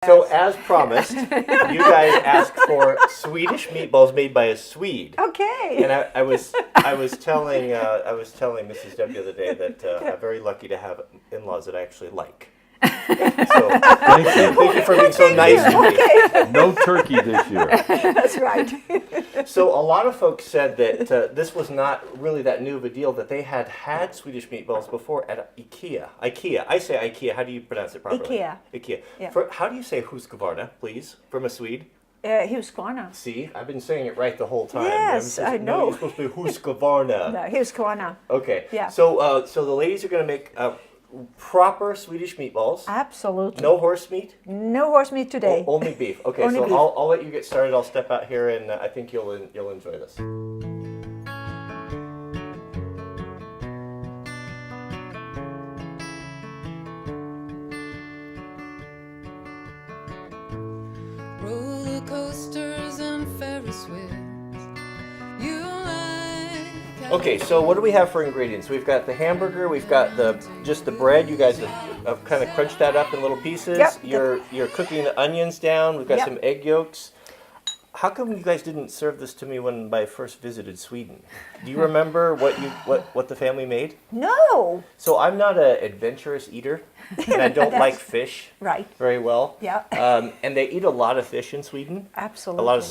So as promised, you guys asked for Swedish meatballs made by a Swede. Okay. And I was telling Mrs. Deb the other day that I'm very lucky to have in-laws that I actually like. So thank you for being so nice to me. Okay. No turkey this year. That's right. So a lot of folks said that this was not really that new of a deal, that they had Swedish meatballs before at IKEA. IKEA. I say IKEA. How do you pronounce it properly? IKEA. IKEA. Yeah. How do you say Husqvarna, please, from a Swede? Husqvarna. See, I've been saying it right the whole time. Yes, I know. No, you're supposed to be Husqvarna. No, Husqvarna. Okay. Yeah. So the ladies are going to make proper Swedish meatballs. Absolutely. No horse meat? No horse meat today. Only beef. Okay, Only so beef. I'll let you get started. I'll step out here, and I think you'll enjoy this. Roller coasters and Ferris wheels. You like. Okay, so what do we have for ingredients? We've got the hamburger. We've got just the bread. You guys have kind of crunched that up in little pieces. Yep. You're cooking the onions down. We've got Yep. some egg yolks. How come you guys didn't serve this to me when I first visited Sweden? Do you remember what the family made? No. So I'm not an adventurous eater, and I don't like fish Right. very well. Yeah. And they eat a lot of fish in Sweden. Absolutely. A lot of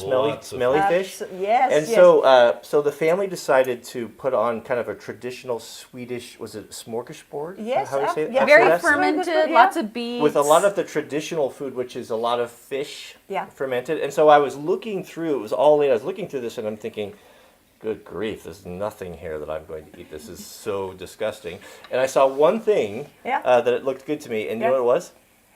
smelly fish. Yes. And yes. so the family decided to put on kind of a traditional Swedish, was it smorgasbord? Yes, How do you say it? yeah. Very That's- fermented, Yeah. lots of beets. with a lot of the traditional food, which is a lot of fish Yeah. fermented. And so I was looking through, it was all late, I was looking through this and I'm thinking, good grief, there's nothing here that I'm going to eat. This is so disgusting. And I saw one thing Yeah. that it looked good to me, and you know what it was?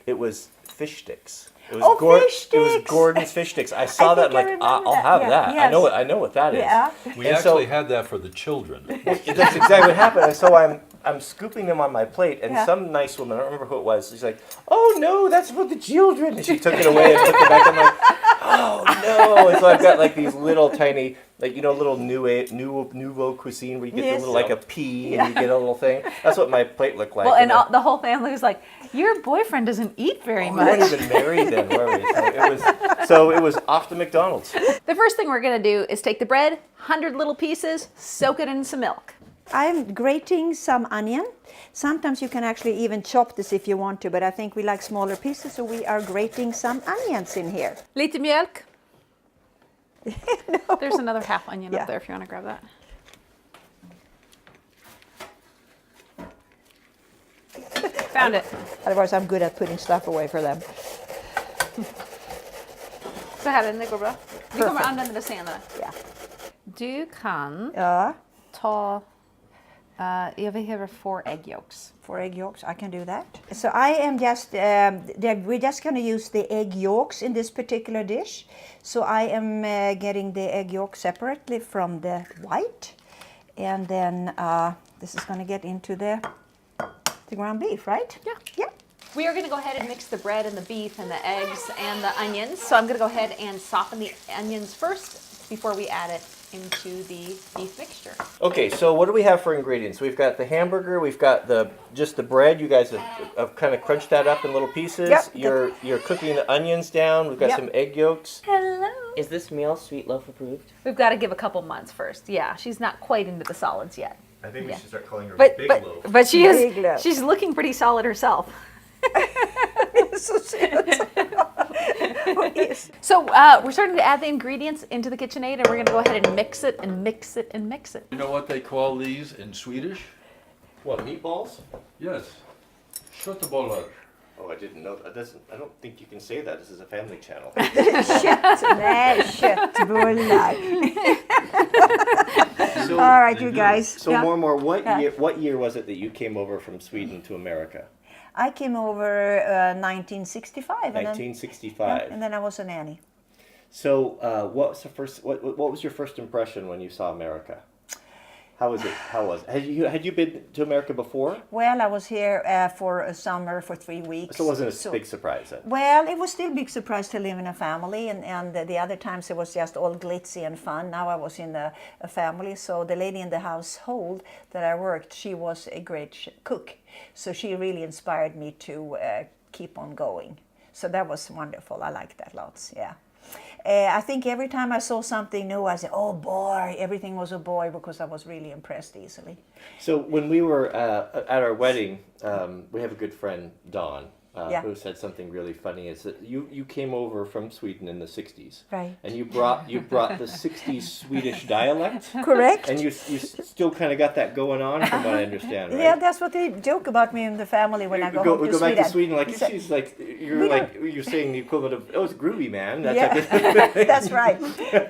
It was fish sticks. It was fish It was sticks! Gordon's fish sticks. I saw that, think I like, remember I'll that. have Yeah. that. Yes. I know what that is. Yeah. We And actually so- had that for the children. That's exactly what happened. And so I'm scooping them on my plate, and Yeah. some nice woman, I don't remember who it was, she's like, "Oh no, that's for the children." And she took it away and put it back. I'm like, "Oh no!" And so I've got like these little tiny, like little nouveau cuisine where you get Yes. the little like a pea and you get a little thing. That's what my plate looked like. well, and then- the whole family was like, "Your boyfriend doesn't eat very we much." weren't even married then, were we? So it was off to McDonald's. The first thing we're gonna do is take the bread, 100 little pieces, soak it in some milk. I'm grating some onion. Sometimes you can actually even chop this if you want to, but I think we like smaller pieces, so we are grating some onions in here. Lite mjölk. There's another half onion Yeah. up there if you want to grab that. Found it. Otherwise, I'm good at putting stuff away for them. Så här är det går bra. Vi kommer Perfect. använda det senare. Yeah. Du kan Ja. ta, jag behöver 4 egg yolks. 4 egg yolks, I can do that. So I am just, we're just going to use the egg yolks in this particular dish. So I am getting the egg yolk separately from the white. And then this is going to get into the ground beef, right? Yeah. Yeah. We are going to go ahead and mix the bread and the beef and the eggs and the onions. So I'm going to go ahead and soften the onions first before we add it into the beef mixture. Okay, so what do we have for ingredients? We've got the hamburger. We've got just the bread. You guys have kind of crunched that up in little pieces. Yep. You're cooking the onions down. We've got Yep. some egg yolks. Hello. Is this meal Sweet Loaf approved? We've got to give a couple months first. Yeah, she's not quite into the solids yet. I think we Yeah. should start calling her But Big but Loaf. but she Big is loaf. she's looking pretty solid herself. So yes. So we're starting to add the ingredients into the KitchenAid, and we're going to go ahead and mix it and mix it and mix it. You know what they call these in Swedish? What, meatballs? Yes. Köttbullar. Oh, I didn't know that. I don't think you can say that. This is a family channel. Nej, köttbullar. So, All right, you guys. so Yeah. more. Yeah. What year was it that you came over from Sweden to America? I came over 1965. And then, 1965. and then I was a nanny. So, what was the first? What was your first impression when you saw America? How was it? Had you been to America before? Well, I was here for a summer for 3 weeks. So it wasn't a big surprise then. Well, it was still a big surprise to live in a family, and the other times it was just all glitzy and fun. Now I was in a family, so the lady in the household that I worked, she was a great cook. So she really inspired me to keep on going. So that was wonderful. I liked that lots. Yeah. I think every time I saw something new, I said, "Oh boy!" Everything was a boy because I was really impressed easily. So when we were at our wedding, we have a good friend, Dawn, Yeah. who said something really funny. Is that you came over from Sweden in the '60s, Right. and you brought the '60s Swedish dialect, Correct. and you still kind of got that going on, from what I understand, right? Yeah, that's what they joke about me in the family when I go home we to go Sweden. back to Sweden, like So- she's like you're saying the equivalent of, "Oh, it's groovy, man." That's Yeah, like that's right.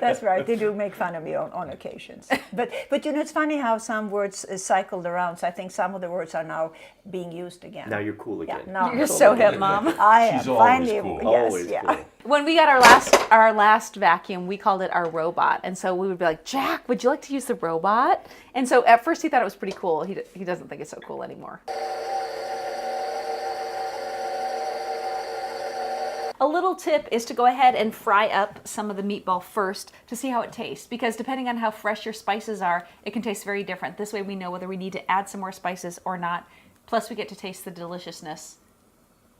That's right. They do make fun of me on occasions. But you know, it's funny how some words cycled around. So I think some of the words are now being used again. now you're cool Yeah, again. now I'm You're cool so again. hip, Mom. I am She's always finally. cool. Yes, Always yeah. cool. When we got our last vacuum, we called it our robot, and so we would be like, Jack, would you like to use the robot? And so at first he thought it was pretty cool. He doesn't think it's so cool anymore. A little tip is to go ahead and fry up some of the meatball first to see how it tastes, because depending on how fresh your spices are, it can taste very different. This way we know whether we need to add some more spices or not. Plus we get to taste the deliciousness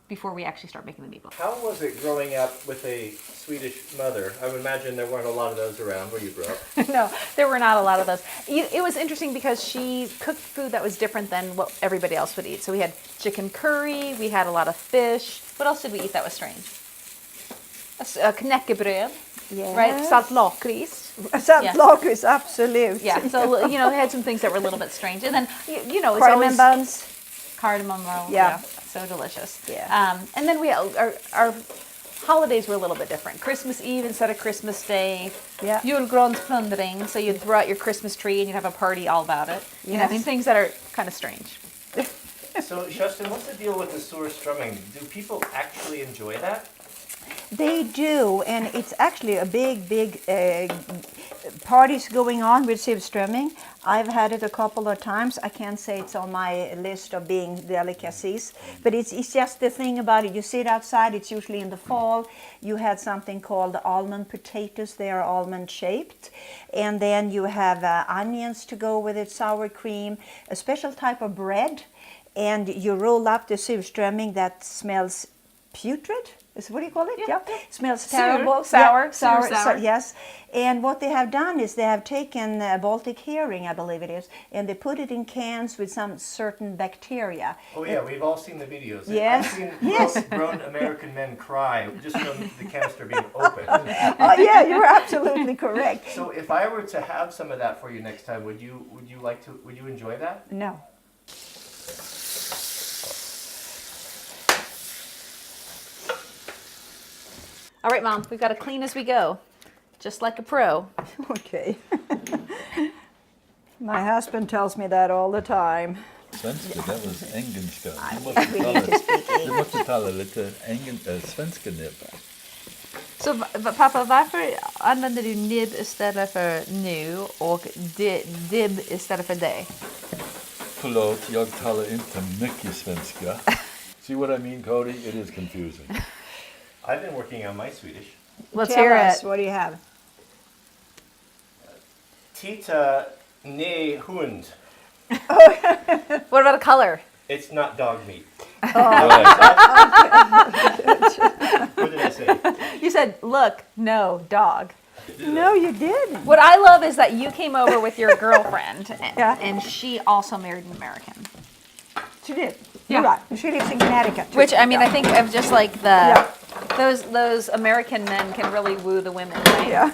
before we actually start making the meatball. How was it growing up with a Swedish mother? I would imagine there weren't a lot of those around where you grew up. No, there were not a lot of those. It was interesting because she cooked food that was different than what everybody else would eat. So we had chicken curry, we had a lot of fish. What else did we eat that was strange? Knäckebröd, Yes. right? Salt lakrits. Saltlakrits, absolute. Yeah, so, you know, it had some things that were a little bit strange. And then, you know, it's Cardamom always buns. cardamom roll. Yeah. So delicious. Yeah. And then our holidays were a little bit different. Christmas Eve instead of Christmas Day. Yeah. Julgransplundring, so you'd throw out your Christmas tree and you'd have a party all about it. You know, I mean, Yes. things that are kind of strange. So, Justin, what's the deal with the surströmming? Do people actually enjoy that? They do, and it's actually a big parties going on with surströmming. I've had it a couple of times. I can't say it's on my list of being delicacies, but it's just the thing about it. You sit outside, it's usually in the fall. You had something called almond potatoes. They are almond shaped. And then you have onions to go with it, sour cream, a special type of bread, and you roll up the surströmming that smells putrid. What do you call it? Yeah. Smells Sur, terrible. sour, sour, sur, sour. yes. And what they have done is they have taken Baltic herring, I believe it is, and they put it in cans with some certain bacteria. Oh yeah, we've all seen the videos. Yes. I've seen Yes. grown American men cry just from the canister being open. Oh yeah, you're absolutely correct. So if I were to have some of that for you next time, would you enjoy that? No. All right, Mom, we've got to clean as we go, just like a pro. Okay. My husband tells me that all the time. Svenska, det var engelska. Du We need to speak måste tala lite svenska nu. Så pappa, varför använder du nib istället för nu och dib istället för dig? Förlåt, jag talar inte mycket svenska. See what I mean, Cody? It is confusing. I've been working on my Swedish. Let's Tell hear us, it. what do you have? Tita ne hund. What about a color? It's not dog meat. Right. What did I say? You said, look, no, dog. No, you didn't. What I love is that you came over with your girlfriend, Yeah. and she also married an American. She did. Yeah. You're right. She lives in Connecticut. too. Which, I mean, Yeah. I think of just like Yeah. those American men can really woo the women, right? Yeah.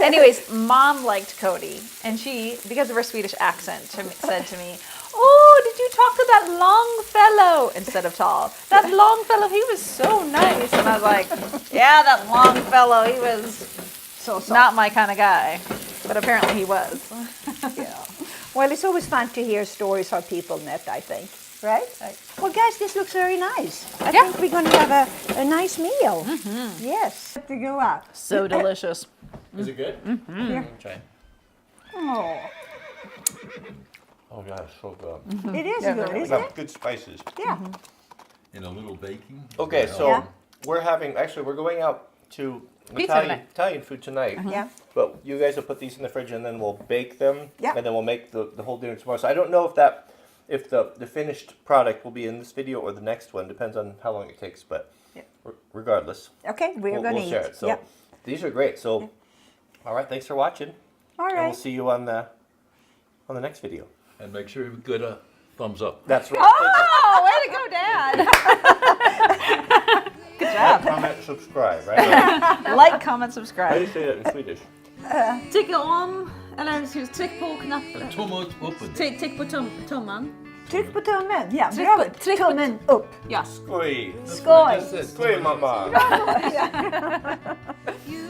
Anyways, Mom liked Cody, and she, because of her Swedish accent, said to me, "Oh, did you talk to that long fellow instead of tall? That long fellow, he was so nice." And I was like, "Yeah, that long fellow, he was So soft. not my kind of guy, but apparently he was." Yeah. Well, it's always fun to hear stories how people met, I think. Right? Well, guys, this looks very nice. I Yeah. think we're going to have a nice meal. Yes. To go out. So delicious. Is it good? Yeah. Try. Oh, Oh God, so good. it is Yeah, good, really isn't it? Good spices. Yeah. In a little baking. Okay, so Yeah. we're going out to Pizza tonight. Italian food tonight. Yeah. But you guys will put these in the fridge and then we'll bake them. Yeah. And then we'll make the whole dinner tomorrow. So I don't know if the finished product will be in this video or the next one. Depends on how long it takes, but regardless. Okay, we're going to we'll eat. share it. So Yeah. these are great. So, all right, thanks for watching. All And we'll right. see you on the next video. And make sure you give a thumbs up. That's right. Oh, way to go, Dad! Good job. Comment, subscribe, right? Like, comment, How do you subscribe. say that in Swedish? Tycka om, eller tryck på knappen. Tumme upp. Tryck på tummen. Tryck på tummen. Ja, Tryck bra. på- tryck på- Tummen upp. Yes. Skoj! Skoj! Skoj mamma! You